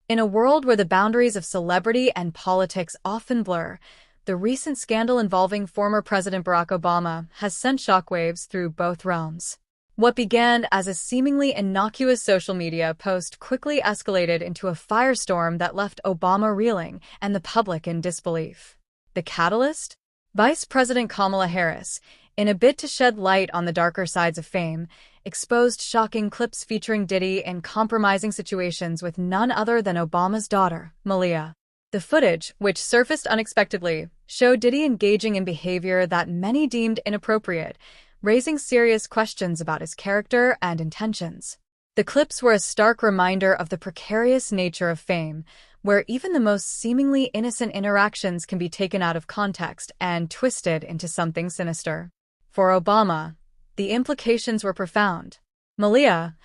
In a world where the boundaries of celebrity and politics often blur, the recent scandal involving former President Barack Obama has sent shockwaves through both realms. What began as a seemingly innocuous social media post quickly escalated into a firestorm that left Obama reeling and the public in disbelief. The catalyst? Vice President Kamala Harris, in a bid to shed light on the darker sides of fame, exposed shocking clips featuring Diddy in compromising situations with none other than Obama's daughter, Malia. The footage, which surfaced unexpectedly, showed Diddy engaging in behavior that many deemed inappropriate, raising serious questions about his character and intentions. The clips were a stark reminder of the precarious nature of fame, where even the most seemingly innocent interactions can be taken out of context and twisted into something sinister. For Obama, the implications were profound. Malia,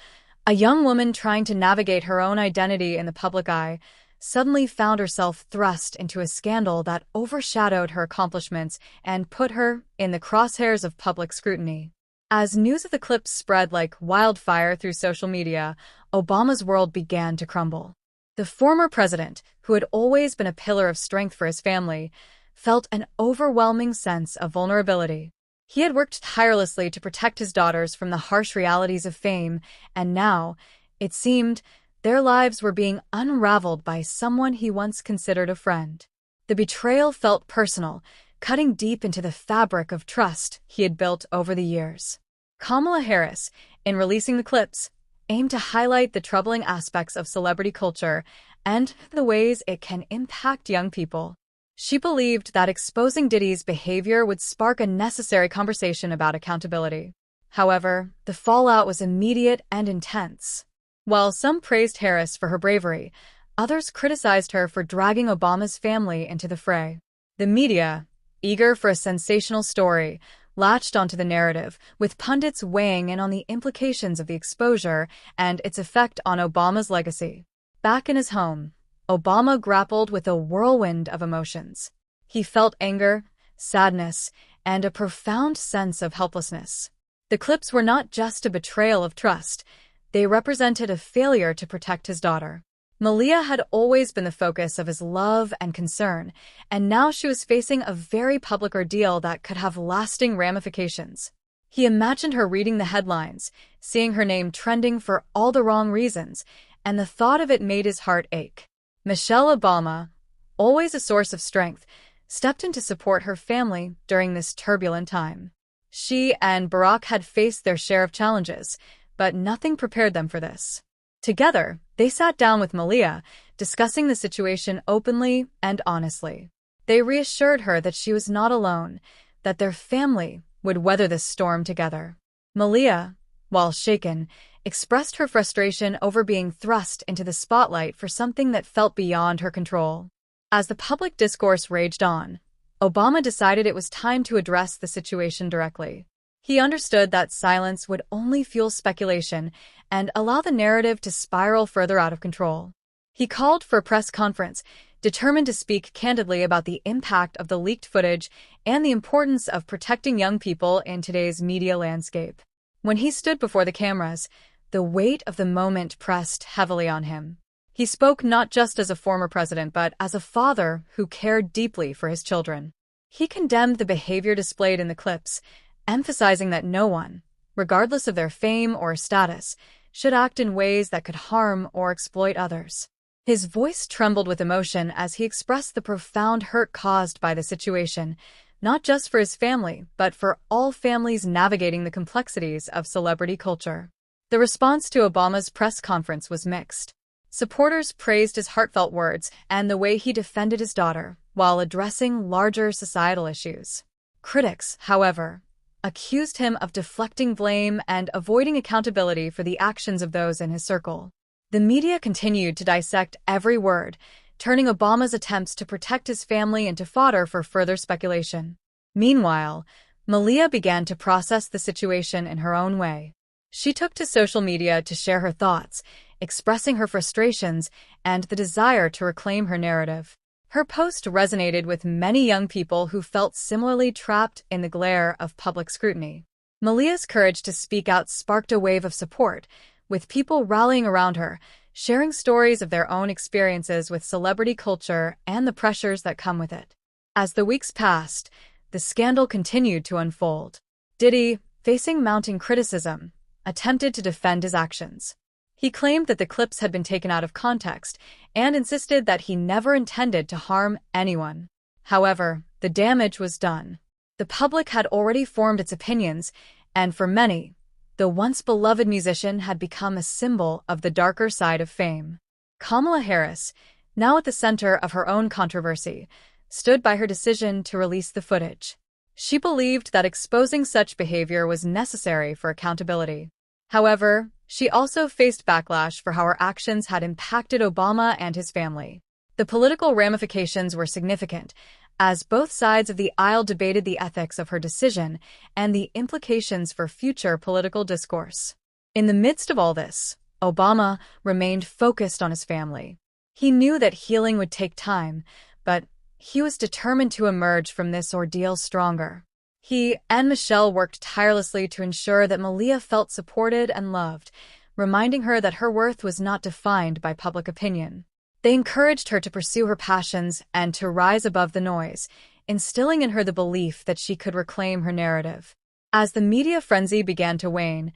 a young woman trying to navigate her own identity in the public eye, suddenly found herself thrust into a scandal that overshadowed her accomplishments and put her in the crosshairs of public scrutiny. As news of the clips spread like wildfire through social media, Obama's world began to crumble. The former president, who had always been a pillar of strength for his family, felt an overwhelming sense of vulnerability. He had worked tirelessly to protect his daughters from the harsh realities of fame, and now, it seemed, their lives were being unraveled by someone he once considered a friend. The betrayal felt personal, cutting deep into the fabric of trust he had built over the years. Kamala Harris, in releasing the clips, aimed to highlight the troubling aspects of celebrity culture and the ways it can impact young people. She believed that exposing Diddy's behavior would spark a necessary conversation about accountability. However, the fallout was immediate and intense. While some praised Harris for her bravery, others criticized her for dragging Obama's family into the fray. The media, eager for a sensational story, latched onto the narrative, with pundits weighing in on the implications of the exposure and its effect on Obama's legacy. Back in his home, Obama grappled with a whirlwind of emotions. He felt anger, sadness, and a profound sense of helplessness. The clips were not just a betrayal of trust, they represented a failure to protect his daughter. Malia had always been the focus of his love and concern, and now she was facing a very public ordeal that could have lasting ramifications. He imagined her reading the headlines, seeing her name trending for all the wrong reasons, and the thought of it made his heart ache. Michelle Obama, always a source of strength, stepped in to support her family during this turbulent time. She and Barack had faced their share of challenges, but nothing prepared them for this. Together, they sat down with Malia, discussing the situation openly and honestly. They reassured her that she was not alone, that their family would weather this storm together. Malia, while shaken, expressed her frustration over being thrust into the spotlight for something that felt beyond her control. As the public discourse raged on, Obama decided it was time to address the situation directly. He understood that silence would only fuel speculation and allow the narrative to spiral further out of control. He called for a press conference, determined to speak candidly about the impact of the leaked footage and the importance of protecting young people in today's media landscape. When he stood before the cameras, the weight of the moment pressed heavily on him. He spoke not just as a former president, but as a father who cared deeply for his children. He condemned the behavior displayed in the clips, emphasizing that no one, regardless of their fame or status, should act in ways that could harm or exploit others. His voice trembled with emotion as he expressed the profound hurt caused by the situation, not just for his family, but for all families navigating the complexities of celebrity culture. The response to Obama's press conference was mixed. Supporters praised his heartfelt words and the way he defended his daughter, while addressing larger societal issues. Critics, however, accused him of deflecting blame and avoiding accountability for the actions of those in his circle. The media continued to dissect every word, turning Obama's attempts to protect his family into fodder for further speculation. Meanwhile, Malia began to process the situation in her own way. She took to social media to share her thoughts, expressing her frustrations and the desire to reclaim her narrative. Her post resonated with many young people who felt similarly trapped in the glare of public scrutiny. Malia's courage to speak out sparked a wave of support, with people rallying around her, sharing stories of their own experiences with celebrity culture and the pressures that come with it. As the weeks passed, the scandal continued to unfold. Diddy, facing mounting criticism, attempted to defend his actions. He claimed that the clips had been taken out of context and insisted that he never intended to harm anyone. However, the damage was done. The public had already formed its opinions, and for many, the once beloved musician had become a symbol of the darker side of fame. Kamala Harris, now at the center of her own controversy, stood by her decision to release the footage. She believed that exposing such behavior was necessary for accountability. However, she also faced backlash for how her actions had impacted Obama and his family. The political ramifications were significant, as both sides of the aisle debated the ethics of her decision and the implications for future political discourse. In the midst of all this, Obama remained focused on his family. He knew that healing would take time, but he was determined to emerge from this ordeal stronger. He and Michelle worked tirelessly to ensure that Malia felt supported and loved, reminding her that her worth was not defined by public opinion. They encouraged her to pursue her passions and to rise above the noise, instilling in her the belief that she could reclaim her narrative. As the media frenzy began to wane,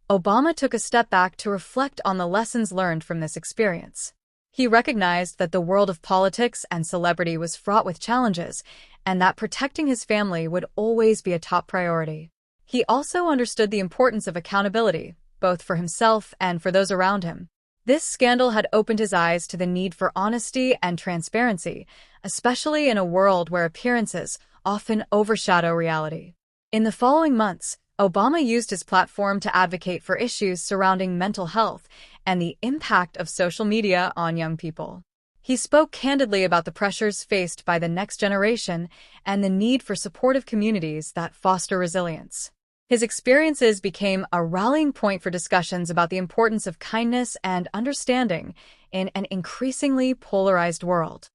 Obama took a step back to reflect on the lessons learned from this experience. He recognized that the world of politics and celebrity was fraught with challenges, and that protecting his family would always be a top priority. He also understood the importance of accountability, both for himself and for those around him. This scandal had opened his eyes to the need for honesty and transparency, especially in a world where appearances often overshadow reality. In the following months, Obama used his platform to advocate for issues surrounding mental health and the impact of social media on young people. He spoke candidly about the pressures faced by the next generation and the need for supportive communities that foster resilience. His experiences became a rallying point for discussions about the importance of kindness and understanding in an increasingly polarized world.